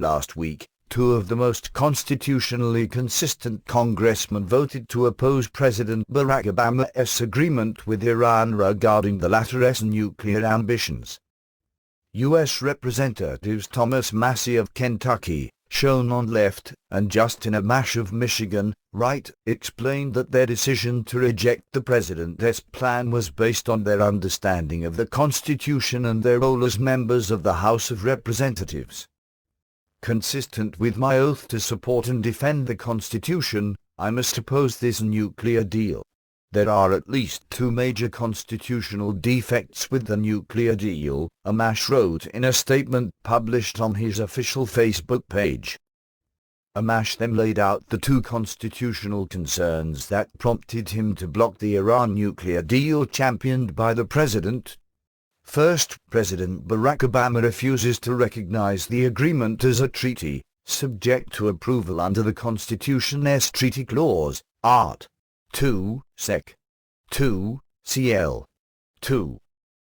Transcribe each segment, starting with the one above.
Last week, two of the most constitutionally consistent congressmen voted to oppose President Barack Obama's agreement with Iran regarding the latter's nuclear ambitions. U.S. Representatives Thomas Massie of Kentucky, shown on left, and Justin Amash of Michigan, right, explained that their decision to reject the president's plan was based on their understanding of the Constitution and their role as members of the House of Representatives. Consistent with my oath to support and defend the Constitution, I must oppose this nuclear deal. There are at least two major constitutional defects with the nuclear deal, Amash wrote in a statement published on his official Facebook page. Amash then laid out the two constitutional concerns that prompted him to block the Iran nuclear deal championed by the president. First, President Barack Obama refuses to recognize the agreement as a treaty, subject to approval under the Constitution's Treaty Clause, Art. 2, Sec. 2, Cl. 2.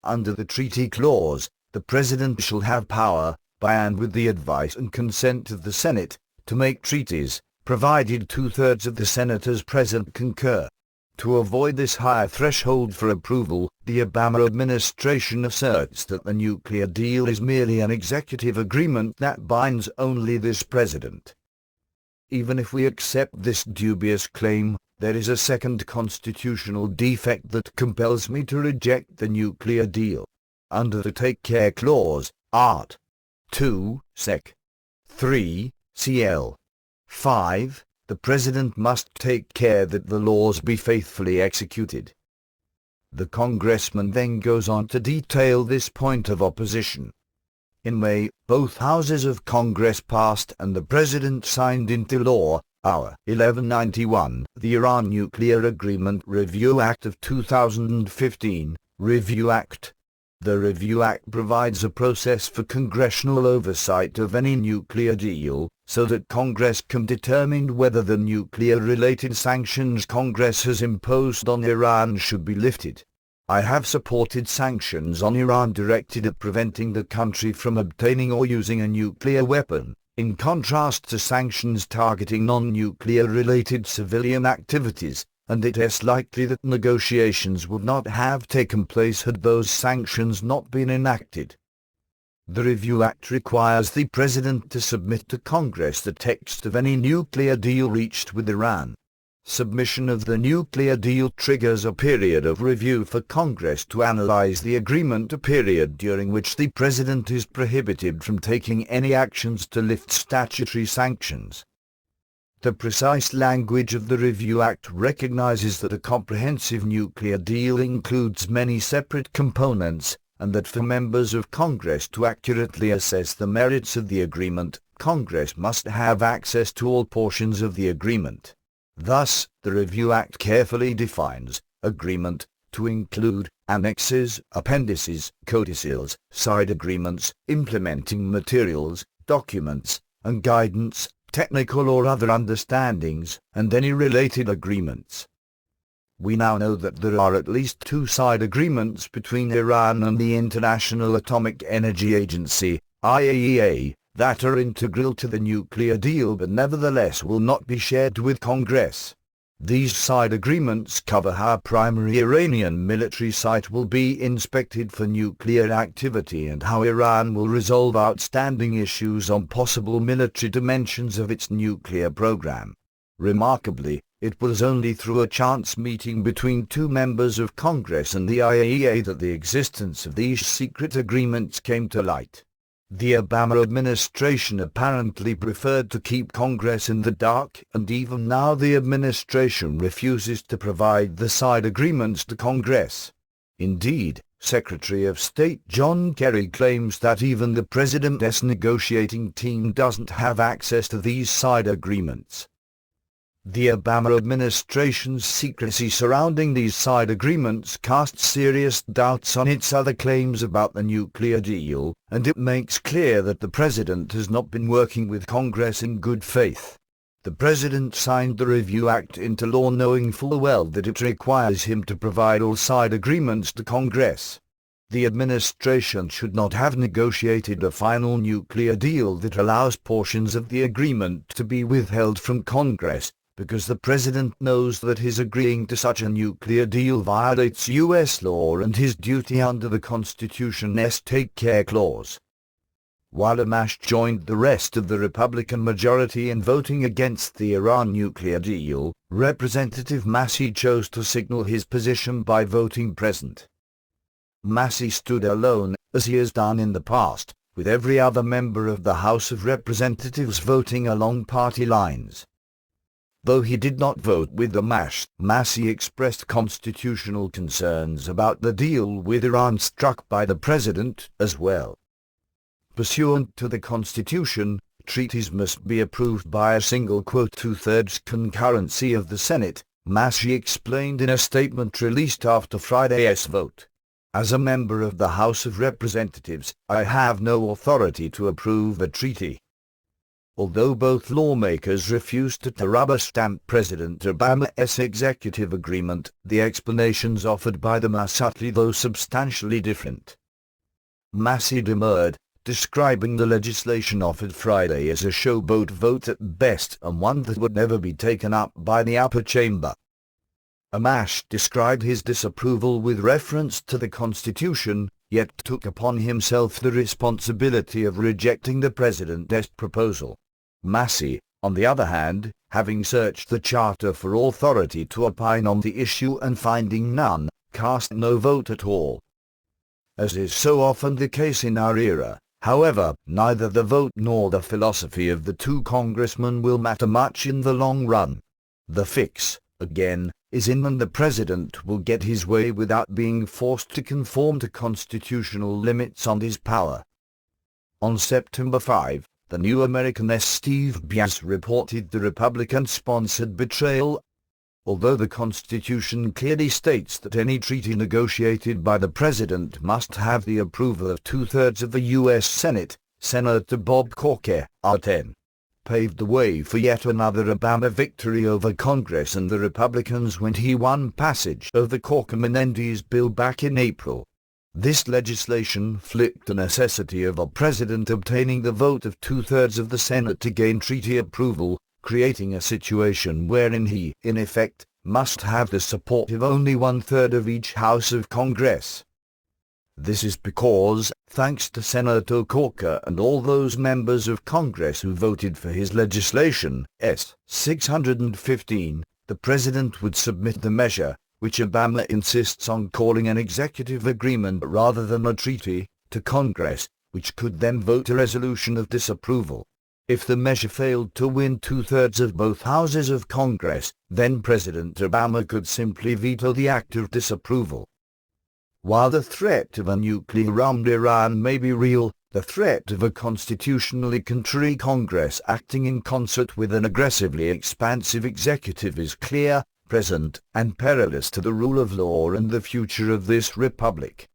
Under the Treaty Clause, the President shall have power, by and with the advice and consent of the Senate, to make treaties, provided 2/3 of the senators present concur. To avoid this higher threshold for approval, the Obama administration asserts that the nuclear deal is merely an executive agreement that binds only this president. Even if we accept this dubious claim, there is a second constitutional defect that compels me to reject the nuclear deal. Under the Take Care Clause, Art. 2, Sec. 3, Cl. 5, the President must take care that the laws be faithfully executed. The congressman then goes on to detail this point of opposition. In May, both houses of Congress passed and the President signed into law, our 1191, the Iran Nuclear Agreement Review Act of 2015, Review Act. The Review Act provides a process for congressional oversight of any nuclear deal, so that Congress can determine whether the nuclear-related sanctions Congress has imposed on Iran should be lifted. I have supported sanctions on Iran directed at preventing the country from obtaining or using a nuclear weapon, in contrast to sanctions targeting non-nuclear-related civilian activities, and it is likely that negotiations would not have taken place had those sanctions not been enacted. The Review Act requires the President to submit to Congress the text of any nuclear deal reached with Iran. Submission of the nuclear deal triggers a period of review for Congress to analyze the agreement, a period during which the President is prohibited from taking any actions to lift statutory sanctions. The precise language of the Review Act recognizes that a comprehensive nuclear deal includes many separate components, and that for members of Congress to accurately assess the merits of the agreement, Congress must have access to all portions of the agreement. Thus, the Review Act carefully defines agreement to include annexes, appendices, codicils, side agreements, implementing materials, documents, and guidance, technical or other understandings, and any related agreements. We now know that there are at least two side agreements between Iran and the International Atomic Energy Agency, IAEA, that are integral to the nuclear deal but nevertheless will not be shared with Congress. These side agreements cover how a primary Iranian military site will be inspected for nuclear activity and how Iran will resolve outstanding issues on possible military dimensions of its nuclear program. Remarkably, it was only through a chance meeting between two members of Congress and the IAEA that the existence of these secret agreements came to light. The Obama administration apparently preferred to keep Congress in the dark, and even now the administration refuses to provide the side agreements to Congress. Indeed, Secretary of State John Kerry claims that even the President's negotiating team doesn't have access to these side agreements. The Obama administration's secrecy surrounding these side agreements casts serious doubts on its other claims about the nuclear deal, and it makes clear that the President has not been working with Congress in good faith. The President signed the Review Act into law knowing full well that it requires him to provide all side agreements to Congress. The administration should not have negotiated a final nuclear deal that allows portions of the agreement to be withheld from Congress, because the president knows that his agreeing to such a nuclear deal violates U.S. law and his duty under the Constitution's Take Care Clause. While Amash joined the rest of the Republican majority in voting against the Iran nuclear deal, Representative Massie chose to signal his position by voting present. Massie stood alone, as he has done in the past, with every other member of the House of Representatives voting along party lines. Though he did not vote with Amash, Massie expressed constitutional concerns about the deal with Iran struck by the president as well. Pursuant to the Constitution, treaties must be approved by a single two-thirds concurrency of the Senate, Massie explained in a statement released after Friday's vote. As a member of the House of Representatives, I have no authority to approve a treaty. Although both lawmakers refused to rubber-stamp President Obama's executive agreement, the explanations offered by them are subtly though substantially different. Massie demurred, describing the legislation offered Friday as a showboat vote at best and one that would never be taken up by the upper chamber. Amash described his disapproval with reference to the Constitution, yet took upon himself the responsibility of rejecting the president's proposal. Massie, on the other hand, having searched the Charter for authority to opine on the issue and finding none, cast no vote at all. As is so often the case in our era, however, neither the vote nor the philosophy of the two congressmen will matter much in the long run. The fix, again, is in and the president will get his way without being forced to conform to constitutional limits on his power. On September 5, the New American's Steve Bias reported the Republican-sponsored betrayal. Although the Constitution clearly states that any treaty negotiated by the president must have the approval of two-thirds of the U.S. Senate, Senator Bob Corker, R10, paved the way for yet another Obama victory over Congress and the Republicans when he won passage of the Corker-Menendez bill back in April. This legislation flipped the necessity of a president obtaining the vote of two-thirds of the Senate to gain treaty approval, creating a situation wherein he, in effect, must have the support of only one-third of each House of Congress. This is because, thanks to Senator Corker and all those members of Congress who voted for his legislation, S. 615, the president would submit the measure, which Obama insists on calling an executive agreement rather than a treaty, to Congress, which could then vote a resolution of disapproval. If the measure failed to win two-thirds of both houses of Congress, then President Obama could simply veto the act of disapproval. While the threat of a nuclear-armed Iran may be real, the threat of a constitutionally contrary Congress acting in concert with an aggressively expansive executive is clear, present, and perilous to the rule of law and the future of this republic.